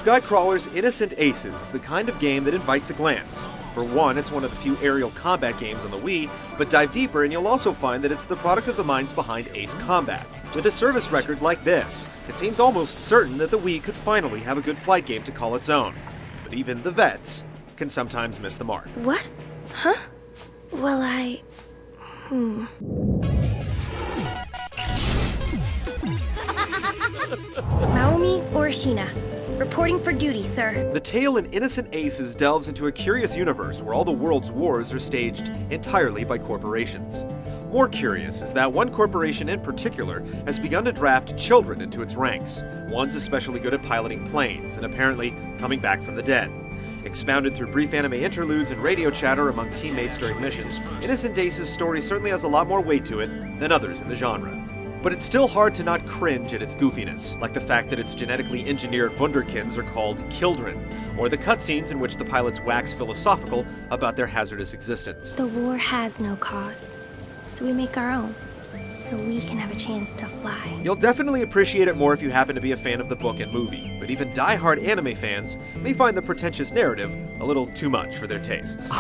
Skycrawler's Innocent Aces is the kind of game that invites a glance. For one, it's one of the few aerial combat games on the Wii, but dive deeper and you'll also find that it's the product of the minds behind Ace Combat. With a service record like this, it seems almost certain that the Wii could finally have a good flight game to call its own. But even the vets can sometimes miss the mark. What? Huh? Well, Naomi Orishina, reporting for duty, sir. The tale in Innocent Aces delves into a curious universe where all the world's wars are staged entirely by corporations. More curious is that one corporation in particular has begun to draft children into its ranks. One's especially good at piloting planes and apparently coming back from the dead. Expounded through brief anime interludes and radio chatter among teammates during missions, Innocent Aces' story certainly has a lot more weight to it than others in the genre. But it's still hard to not cringe at its goofiness, like the fact that its genetically engineered wunderkinds are called Children, or the cutscenes in which the pilots wax philosophical about their hazardous existence. The war has no cause, so we make our own, so we can have a chance to fly. You'll definitely appreciate it more if you happen to be a fan of the book and movie, but even die-hard anime fans may find the pretentious narrative a little too much for their tastes.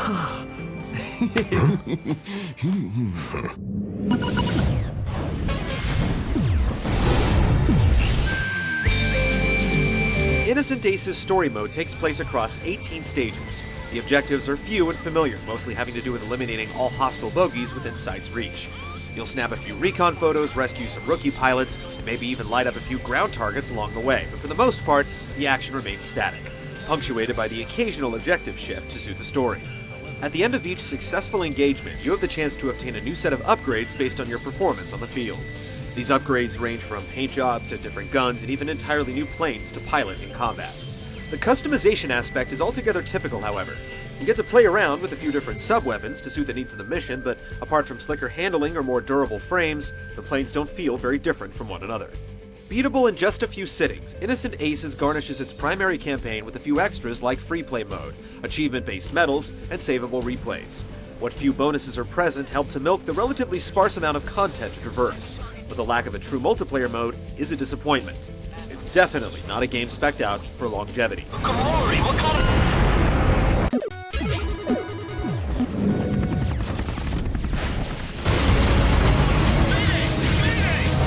Innocent Aces story mode takes place across 18 stages. The objectives are few and familiar, mostly having to do with eliminating all hostile bogeys within sight's reach. You'll snap a few recon photos, rescue some rookie pilots, and maybe even light up a few ground targets along the way, but for the most part, the action remains static, punctuated by the occasional objective shift to suit the story. At the end of each successful engagement, you have the chance to obtain a new set of upgrades based on your performance on the field. These upgrades range from paint job to different guns and even entirely new planes to pilot in combat. The customization aspect is altogether typical, however. You get to play around with a few different sub-weapons to suit the needs of the mission, but apart from slicker handling or more durable frames, the planes don't feel very different from one another. Beatable in just a few sittings, Innocent Aces garnishes its primary campaign with a few extras like free play mode, achievement-based medals, and savable replays. What few bonuses are present help to milk the relatively sparse amount of content to traverse, but the lack of a true multiplayer mode is a disappointment. It's definitely not a game spec'd out for longevity.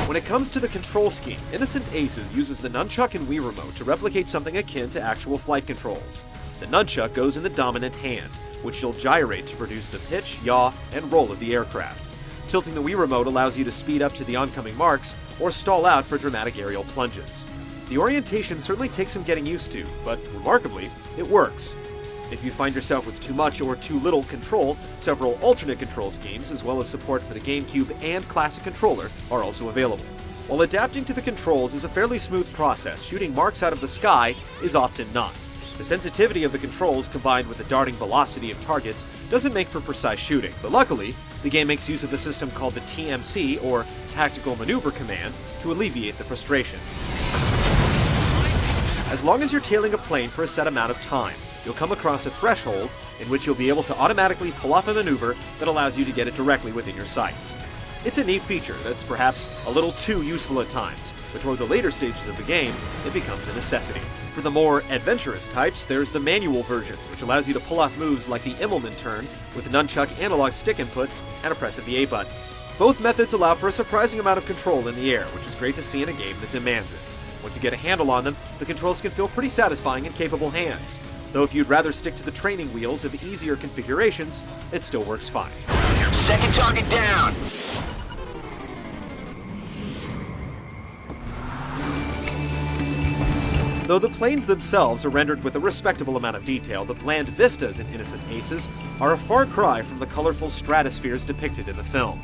When it comes to the control scheme, Innocent Aces uses the nunchuck and Wii remote to replicate something akin to actual flight controls. The nunchuck goes in the dominant hand, which you'll gyrate to produce the pitch, yaw, and roll of the aircraft. Tilting the Wii remote allows you to speed up to the oncoming marks or stall out for dramatic aerial plunges. The orientation certainly takes some getting used to, but remarkably, it works. If you find yourself with too much or too little control, several alternate control schemes, as well as support for the GameCube and Classic controller, are also available. While adapting to the controls is a fairly smooth process, shooting marks out of the sky is often not. The sensitivity of the controls combined with the darting velocity of targets doesn't make for precise shooting, but luckily, the game makes use of a system called the TMC, or Tactical Maneuver Command, to alleviate the frustration. As long as you're tailing a plane for a set amount of time, you'll come across a threshold in which you'll be able to automatically pull off a maneuver that allows you to get it directly within your sights. It's a neat feature that's perhaps a little too useful at times, but toward the later stages of the game, it becomes a necessity. For the more adventurous types, there's the manual version, which allows you to pull off moves like the Immelman turn with nunchuck analog stick inputs and a press of the A button. Both methods allow for a surprising amount of control in the air, which is great to see in a game that demands it. Once you get a handle on them, the controls can feel pretty satisfying in capable hands. Though if you'd rather stick to the training wheels of easier configurations, it still works fine. Second target down! Though the planes themselves are rendered with a respectable amount of detail, the bland vistas in Innocent Aces are a far cry from the colorful stratospheres depicted in the film.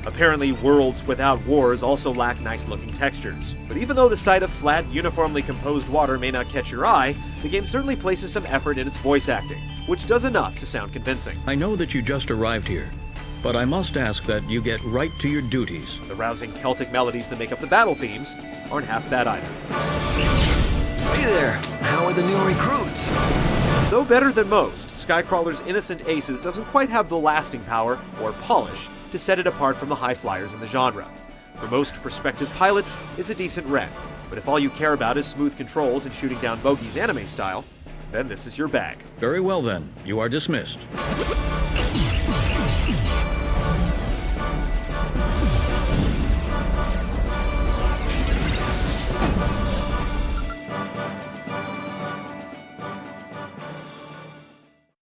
Apparently, worlds without wars also lack nice-looking textures. But even though the sight of flat, uniformly composed water may not catch your eye, the game certainly places some effort in its voice acting, which does enough to sound convincing. I know that you just arrived here, but I must ask that you get right to your duties. The rousing Celtic melodies that make up the battle themes aren't half bad either. Hey there, how are the new recruits? Though better than most, Skycrawler's Innocent Aces doesn't quite have the lasting power, or polish, to set it apart from the high flyers in the genre. For most prospective pilots, it's a decent rep, But if all you care about is smooth controls and shooting down bogeys anime style, then this is your bag. Very well then, you are dismissed.